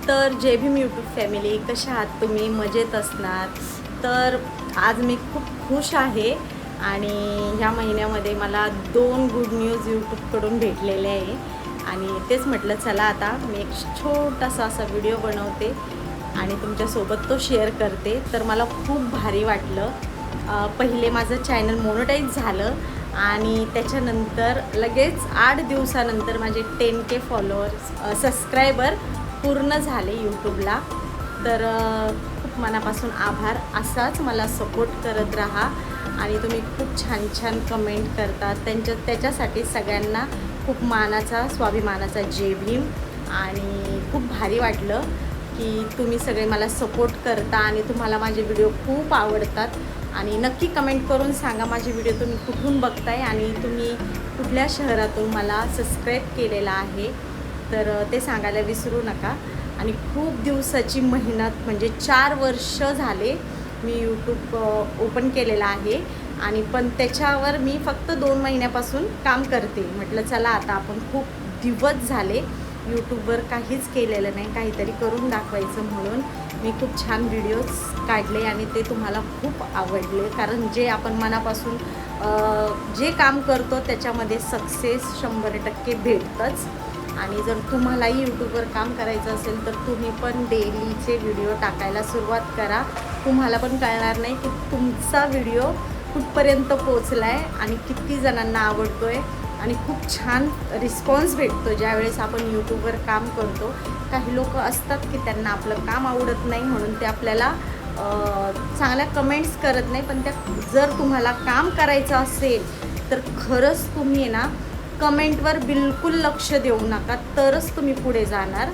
तर जय Bhim YouTube family, कशा आहात तुम्ही? मजेत असणार. तर आज मी खूप खुश आहे आणि ह्या महिन्यामध्ये मला 2 गुड न्यूज यूट्यूबकडून भेटलेले आहे आणि तेच म्हटलं चला आता मी एक छोटासा असा व्हिडिओ बनवते आणि तुमच्यासोबत तो शेअर करते. तर मला खूप भारी वाटलं. पहिले माझं चॅनल मोनेटाईज झालं आणि त्याच्यानंतर लगेच 8 दिवसानंतर माझे 10K फॉलोअर्स सबस्क्रायबर पूर्ण झाले यूट्यूबला. तर खूप मनापासून आभार. असाच मला सपोर्ट करत राहा आणि तुम्ही खूप छान छान कमेंट करतात. त्याच्यासाठी सगळ्यांना खूप मानाचा स्वाभिमानाचा जय भीम. आणि खूप भारी वाटलं की तुम्ही सगळे मला सपोर्ट करता आणि तुम्हाला माझे व्हिडिओ खूप आवडतात. आणि नक्की कमेंट करून सांगा माझे व्हिडिओ तुम्ही कुठून बघताय आणि तुम्ही कुठल्या शहरातून मला सबस्क्राईब केलेला आहे, तर ते सांगायला विसरू नका. आणि खूप दिवसाची मेहनत म्हणजे 4 वर्ष झाले मी यूट्यूब ओपन केलेला आहे आणि पण त्याच्यावर मी फक्त 2 महिन्यापासून काम करते. म्हटलं चला आता आपण खूप दिवस झाले यूट्यूबवर काहीच केलेलं नाही, काहीतरी करून दाखवायचं म्हणून मी खूप छान व्हिडिओज काढले आणि ते तुम्हाला खूप आवडले. कारण जे आपण मनापासून जे काम करतो त्याच्यामध्ये सक्सेस 100% भेटतंच. आणि जर तुम्हालाही यूट्यूबवर काम करायचं असेल तर तुम्ही पण डेलीचे व्हिडिओ टाकायला सुरुवात करा. तुम्हाला पण कळणार नाही की तुमचा व्हिडिओ कुठपर्यंत पोचला आहे आणि किती जणांना आवडतो आहे. आणि खूप छान रिस्पॉन्स भेटतो ज्यावेळेस आपण यूट्यूबवर काम करतो. काही लोक असतात की त्यांना आपलं काम आवडत नाही म्हणून ते आपल्याला चांगल्या कमेंट्स करत नाही. पण त्या जर तुम्हाला काम करायचं असेल तर खरंच तुम्ही आहे ना कमेंटवर बिलकुल लक्ष देऊ नका, तरच तुम्ही पुढे जाणार.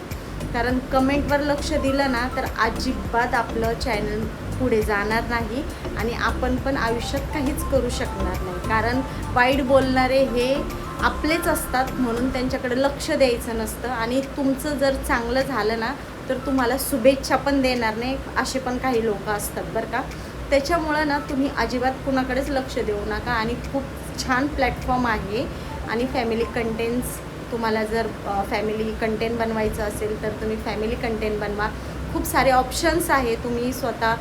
कारण कमेंटवर लक्ष दिलं ना तर अजिबात आपलं चॅनल पुढे जाणार नाही आणि आपण पण आयुष्यात काहीच करू शकणार नाही. कारण वाईट बोलणारे हे आपलेच असतात म्हणून त्यांच्याकडे लक्ष द्यायचं नसतं. आणि तुमचं जर चांगलं झालं ना तर तुम्हाला शुभेच्छा पण देणार नाही, असे पण काही लोक असतात बरं का. त्याच्यामुळं ना तुम्ही अजिबात कुणाकडेच लक्ष देऊ नका. आणि खूप छान प्लॅटफॉर्म आहे. आणि फॅमिली कंटेंट्स, तुम्हाला जर फॅमिली कंटेंट बनवायचं असेल तर तुम्ही फॅमिली कंटेंट बनवा. खूप सारे ऑप्शन्स आहे. तुम्ही स्वतः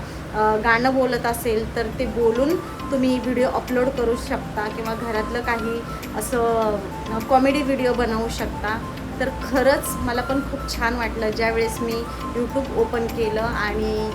गाणं बोलत असेल तर ते बोलून तुम्ही व्हिडिओ अपलोड करू शकता किंवा घरातलं काही असं कॉमेडी व्हिडिओ बनवू शकता. तर खरंच मला पण खूप छान वाटलं ज्यावेळेस मी यूट्यूब ओपन केलं आणि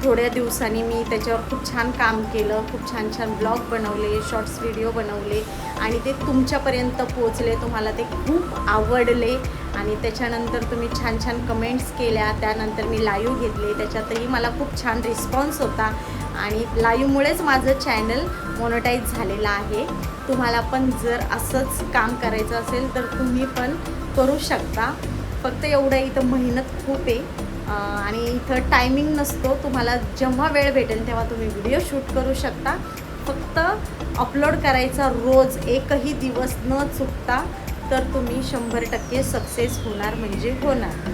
थोड्या दिवसांनी मी त्याच्यावर खूप छान काम केलं. खूप छान छान ब्लॉग बनवले, शॉर्ट्स व्हिडिओ बनवले आणि ते तुमच्यापर्यंत पोचले. तुम्हाला ते खूप आवडले आणि त्याच्यानंतर तुम्ही छान छान कमेंट्स केल्या. त्यानंतर मी लाईव्ह घेतले, त्याच्यातही मला खूप छान रिस्पॉन्स होता आणि लाईव्हमुळेच माझं चॅनल मोनेटाईज झालेलं आहे. तुम्हाला पण जर असंच काम करायचं असेल तर तुम्ही पण करू शकता. फक्त एवढं इथं मेहनत खूप आहे आणि इथं टायमिंग नसतो. तुम्हाला जेव्हा वेळ भेटेल तेव्हा तुम्ही व्हिडिओ शूट करू शकता. फक्त अपलोड करायचा रोज, एकही दिवस न चुकता, तर तुम्ही 100% सक्सेस होणार म्हणजे होणार.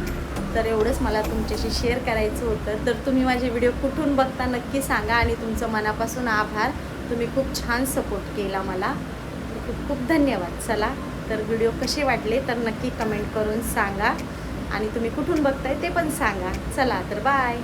तर एवढंच मला तुमच्याशी शेअर करायचं होतं. तर तुम्ही माझे व्हिडिओ कुठून बघता नक्की सांगा आणि तुमचं मनापासून आभार. तुम्ही खूप छान सपोर्ट केला मला. खूप खूप धन्यवाद. चला तर व्हिडिओ कसे वाटले तर नक्की कमेंट करून सांगा आणि तुम्ही कुठून बघताय ते पण सांगा. चला तर बाय.